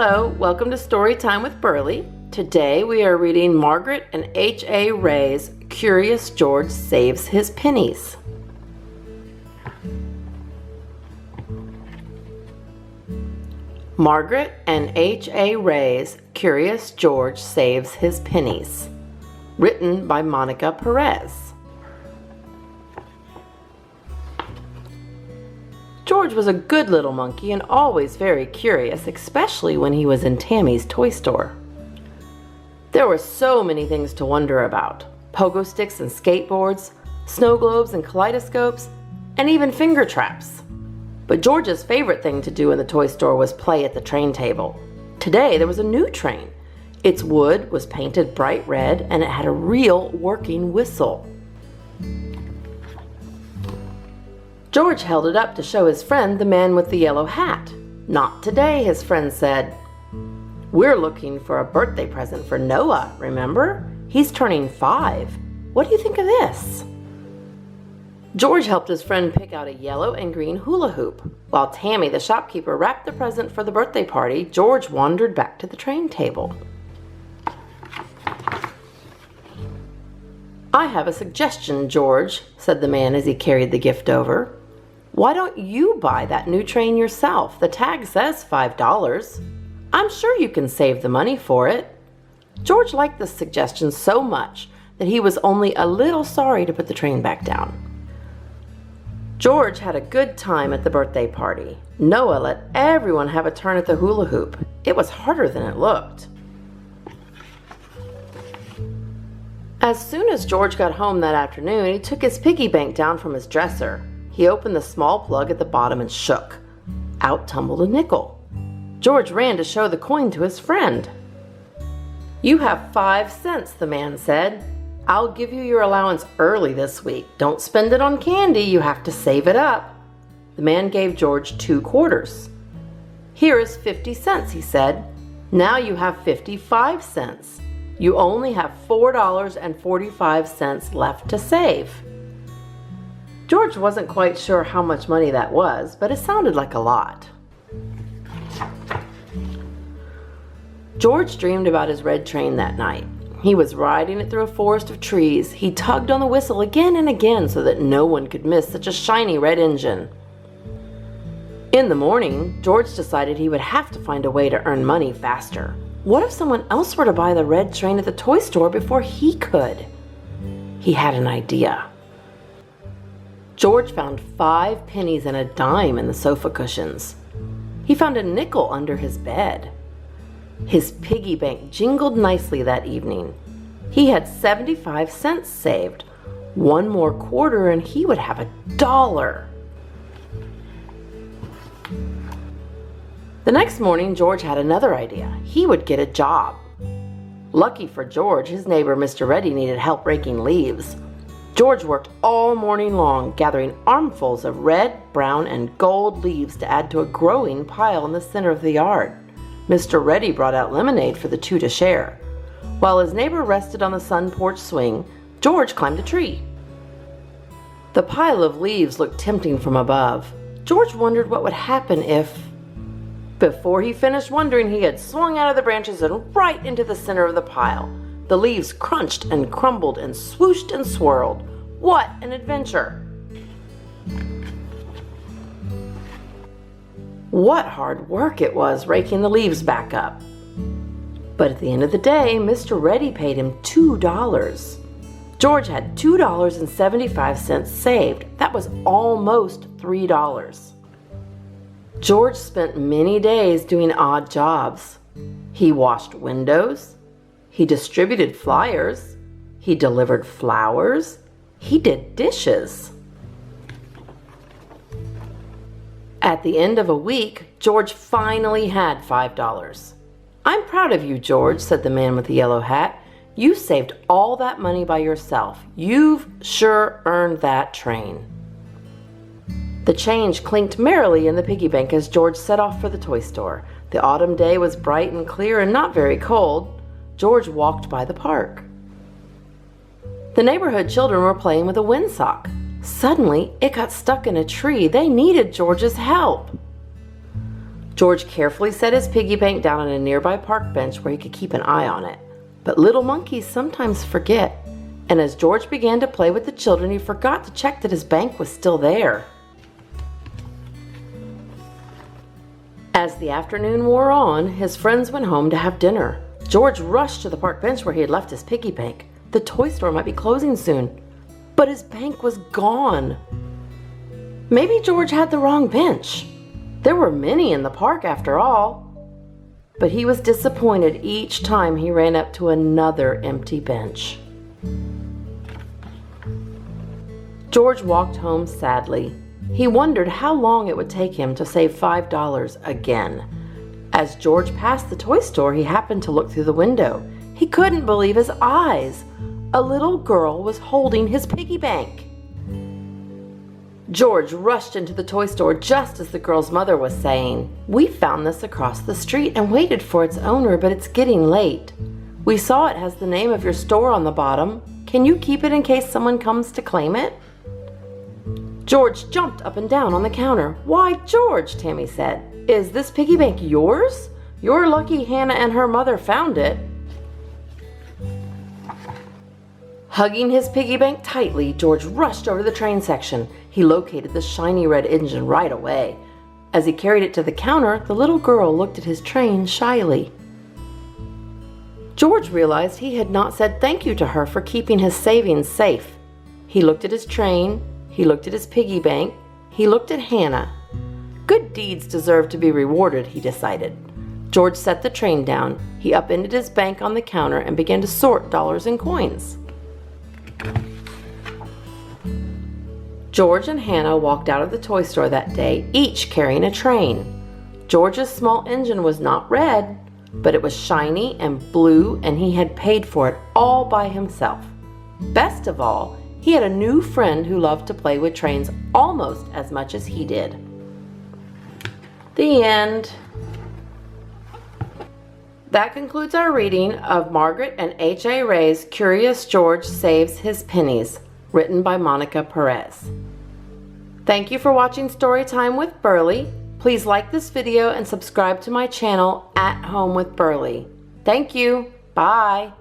Hello, welcome to Storytime with Berly. Today we are reading Margret and H.A. Ray's Curious George Saves His Pennies. Margret and H.A. Ray's Curious George Saves His Pennies. Written by Perez. George was a good little monkey and always very curious, especially when he was in Tammy's toy store. There were so many things to wonder about: pogo sticks and skateboards, snow globes and kaleidoscopes, and even finger traps. But George's favorite thing to do in the toy store was play at the train table. Today there was a new train. Its wood was painted bright red and it had a real working whistle. George held it up to show his friend the man with the yellow hat. "Not today," his friend said. "We're looking for a birthday present for Noah, remember? He's turning 5. What do you think of this?" George helped his friend pick out a yellow and green hula hoop. While Tammy, the shopkeeper, wrapped the present for the birthday party, George wandered back to the train table. "I have a suggestion, George," said the man as he carried the gift over. "Why don't you buy that new train yourself? The tag says $5. I'm sure you can save the money for it." George liked this suggestion so much that he was only a little sorry to put the train back down. George had a good time at the birthday party. Noah let everyone have a turn at the hula hoop. It was harder than it looked. As soon as George got home that afternoon, he took his piggy bank down from his dresser. He opened the small plug at the bottom and shook. Out tumbled a nickel. George ran to show the coin to his friend. "You have 5 cents, the man said. "I'll give you your allowance early this week. Don't spend it on candy, you have to save it up." The man gave George 2 quarters. "Here is 50 cents, he said. "Now you have 55 cents. You only have $4.45 left to save." George wasn't quite sure how much money that was, but it sounded like a lot. George dreamed about his red train that night. He was riding it through a forest of trees. He tugged on the whistle again and again so that no one could miss such a shiny red engine. In the morning, George decided he would have to find a way to earn money faster. What if someone else were to buy the red train at the toy store before he could? He had an idea. George found 5 pennies and a dime in the sofa cushions. He found a nickel under his bed. His piggy bank jingled nicely that evening. He had 75 cents saved. 1 more quarter and he would have $1. The next morning, George had another idea. He would get a job. Lucky for George, his neighbor Mr. Reddy needed help raking leaves. George worked all morning long, gathering armfuls of red, brown, and gold leaves to add to a growing pile in the center of the yard. Mr. Reddy brought out lemonade for the 2 to share. While his neighbor rested on the sun porch swing, George climbed a tree. The pile of leaves looked tempting from above. George wondered what would happen if... Before he finished wondering, he had swung out of the branches and right into the center of the pile. The leaves crunched and crumbled and swooshed and swirled. What an adventure! What hard work it was raking the leaves back up. But at the end of the day, Mr. Reddy paid him $2. George had $2.75 saved. That was almost $3. George spent many days doing odd jobs. He washed windows. He distributed flyers. He delivered flowers. He did dishes. At the end of a week, George finally had $5. "I'm proud of you, George," said the man with the yellow hat. "You saved all that money by yourself. You've sure earned that train." The change clinked merrily in the piggy bank as George set off for the toy store. The autumn day was bright and clear and not very cold. George walked by the park. The neighborhood children were playing with a windsock. Suddenly, it got stuck in a tree. They needed George's help. George carefully set his piggy bank down on a nearby park bench where he could keep an eye on it. But little monkeys sometimes forget, and as George began to play with the children, he forgot to check that his bank was still there. As the afternoon wore on, his friends went home to have dinner. George rushed to the park bench where he had left his piggy bank. The toy store might be closing soon, but his bank was gone. Maybe George had the wrong bench. There were many in the park after all. But he was disappointed each time he ran up to another empty bench. George walked home sadly. He wondered how long it would take him to save $5 again. As George passed the toy store, he happened to look through the window. He couldn't believe his eyes. A little girl was holding his piggy bank. George rushed into the toy store just as the girl's mother was saying, "We found this across the street and waited for its owner, but it's getting late. We saw it has the name of your store on the bottom. Can you keep it in case someone comes to claim it?" George jumped up and down on the counter. "Why, George," Tammy said, "is this piggy bank yours? You're lucky Hannah and her mother found it." Hugging his piggy bank tightly, George rushed over to the train section. He located the shiny red engine right away. As he carried it to the counter, the little girl looked at his train shyly. George realized he had not said thank you to her for keeping his savings safe. He looked at his train, he looked at his piggy bank, he looked at Hannah. Good deeds deserve to be rewarded, he decided. George set the train down. He upended his bank on the counter and began to sort dollars and coins. George and Hannah walked out of the toy store that day, each carrying a train. George's small engine was not red, but it was shiny and blue, and he had paid for it all by himself. Best of all, he had a new friend who loved to play with trains almost as much as he did. The end. That concludes our reading of Margret and H.A.'s Curious George Saves His Pennies, written by Monica Perez. Thank you for watching Storytime with Berly. Please like this video and subscribe to my channel at Home with Berly. Thank you. Bye.